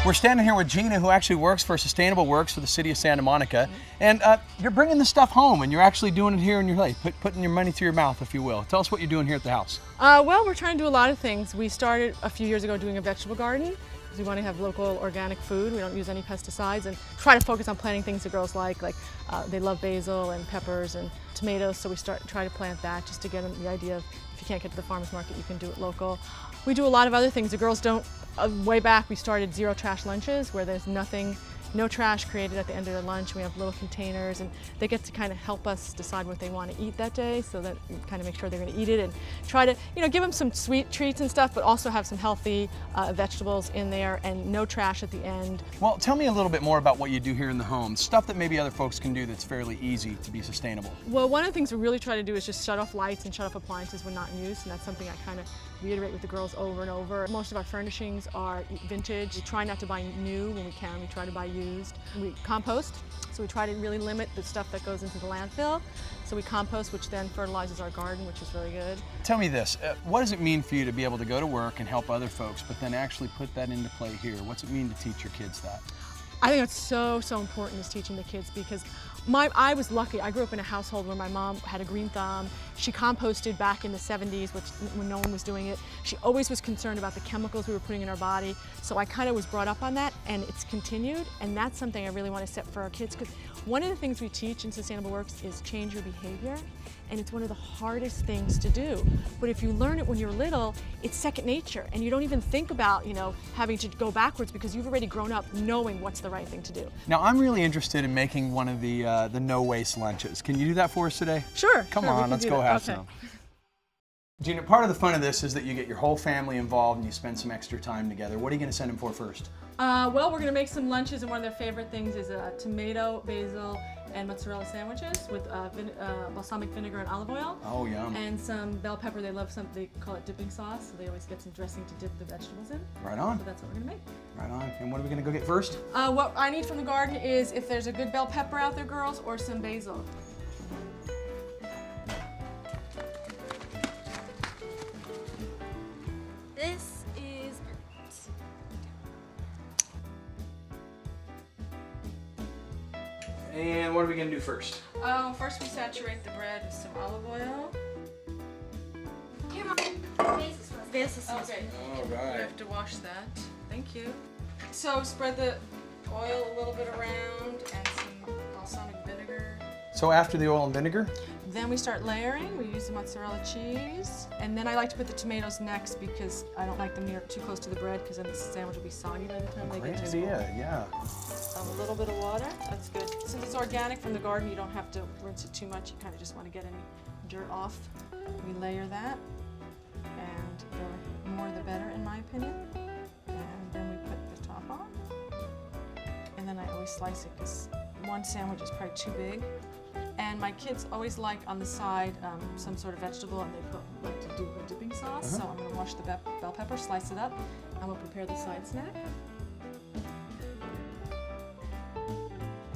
We're standing here with Gina, who actually works for Sustainable Works for the city of Santa Monica. And you're bringing this stuff home, and you're actually doing it here in your life, putting your money through your mouth, if you will. Tell us what you're doing here at the house. Well, we're trying to do a lot of things. We started a few years ago doing a vegetable garden, because we want to have local organic food. We don't use any pesticides, and try to focus on planting things the girls like they love basil and peppers and tomatoes, so we try to plant that just to get them the idea of if you can't get to the farmer's market, you can do it local. We do a lot of other things. The girls don't. Way back we started zero trash lunches where there's no trash created at the end of their lunch. We have little containers and they get to kind of help us decide what they want to eat that day, so that we kind of make sure they're going to eat it and try to give them some sweet treats and stuff, but also have some healthy vegetables in there and no trash at the end. Well, tell me a little bit more about what you do here in the home, stuff that maybe other folks can do that's fairly easy to be sustainable. Well, one of the things we really try to do is just shut off lights and shut off appliances when not in use, and that's something I kind of reiterate with the girls over and over. Most of our furnishings are vintage. We try not to buy new when we can. We try to buy used. We compost, so we try to really limit the stuff that goes into the landfill. So we compost, which then fertilizes our garden, which is really good. Tell me this, what does it mean for you to be able to go to work and help other folks, but then actually put that into play here? What's it mean to teach your kids that? I think it's so important is teaching the kids, because I was lucky. I grew up in a household where my mom had a green thumb. She composted back in the 70s when no one was doing it. She always was concerned about the chemicals we were putting in our body. So I kind of was brought up on that, and it's continued. And that's something I really want to set for our kids, because one of the things we teach in Sustainable Works is change your behavior. And it's one of the hardest things to do. But if you learn it when you're little, it's second nature, and you don't even think about, having to go backwards, because you've already grown up knowing what's the right thing to do. Now, I'm really interested in making one of the no-waste lunches. Can you do that for us today? Sure. Come on, let's go have some. Gina, part of the fun of this is that you get your whole family involved and you spend some extra time together. What are you going to send them for first? Well, we're going to make some lunches, and one of their favorite things is tomato, basil, and mozzarella sandwiches with balsamic vinegar and olive oil. Oh, yum. And some bell pepper. They love they call it dipping sauce, so they always get some dressing to dip the vegetables in. Right on. So that's what we're going to make. Right on. And what are we going to go get first? What I need from the garden is if there's a good bell pepper out there, girls, or some basil. This is perfect. And what are we going to do first? First we saturate the bread with some olive oil. Here, Mom. Basil sauce. Okay. All right. You have to wash that. Thank you. So spread the oil a little bit around and some balsamic vinegar. So after the oil and vinegar? Then we start layering. We use the mozzarella cheese. And then I like to put the tomatoes next, because I don't like them near too close to the bread, because then the sandwich will be soggy by the time they get to school. Great idea, yeah. A little bit of water, that's good. Since it's organic from the garden, you don't have to rinse it too much. You kind of just want to get any dirt off. We layer that, and the more the better, in my opinion. And then we put the top on. And then I always slice it, because one sandwich is probably too big. And my kids always like on the side some sort of vegetable, and they like to do a dipping sauce. So I'm going to wash the bell pepper, slice it up, and we'll prepare the side snack.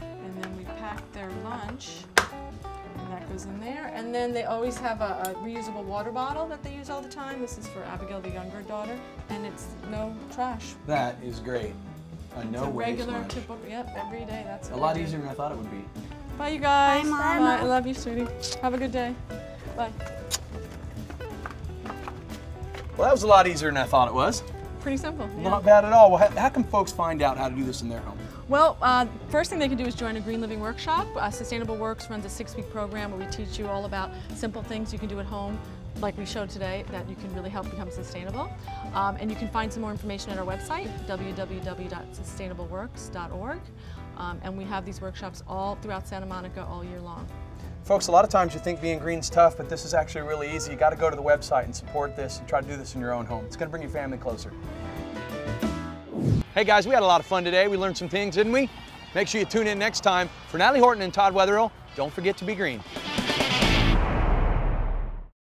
And then we pack their lunch, and that goes in there. And then they always have a reusable water bottle that they use all the time. This is for Abigail, the younger daughter, and it's no trash. That is great. A no-waste regular, lunch. typical, yep, every day. That's a lot easier than I thought it would be. Bye, you guys. Bye, Mom. Bye. I love you, sweetie. Have a good day. Bye. Well, that was a lot easier than I thought it was. Pretty simple. Yeah. Not bad at all. Well, how can folks find out how to do this in their home? Well, first thing they can do is join a Green Living Workshop. Sustainable Works runs a 6-week program where we teach you all about simple things you can do at home, like we showed today, that you can really help become sustainable. And you can find some more information at our website, www.sustainableworks.org. And we have these workshops all throughout Santa Monica all year long. Folks, a lot of times you think being green's tough, but this is actually really easy. You got to go to the website and support this and try to do this in your own home. It's going to bring your family closer. Hey guys, we had a lot of fun today. We learned some things, didn't we? Make sure you tune in next time. For Natalie Horton and Todd Weatherill, don't forget to be green.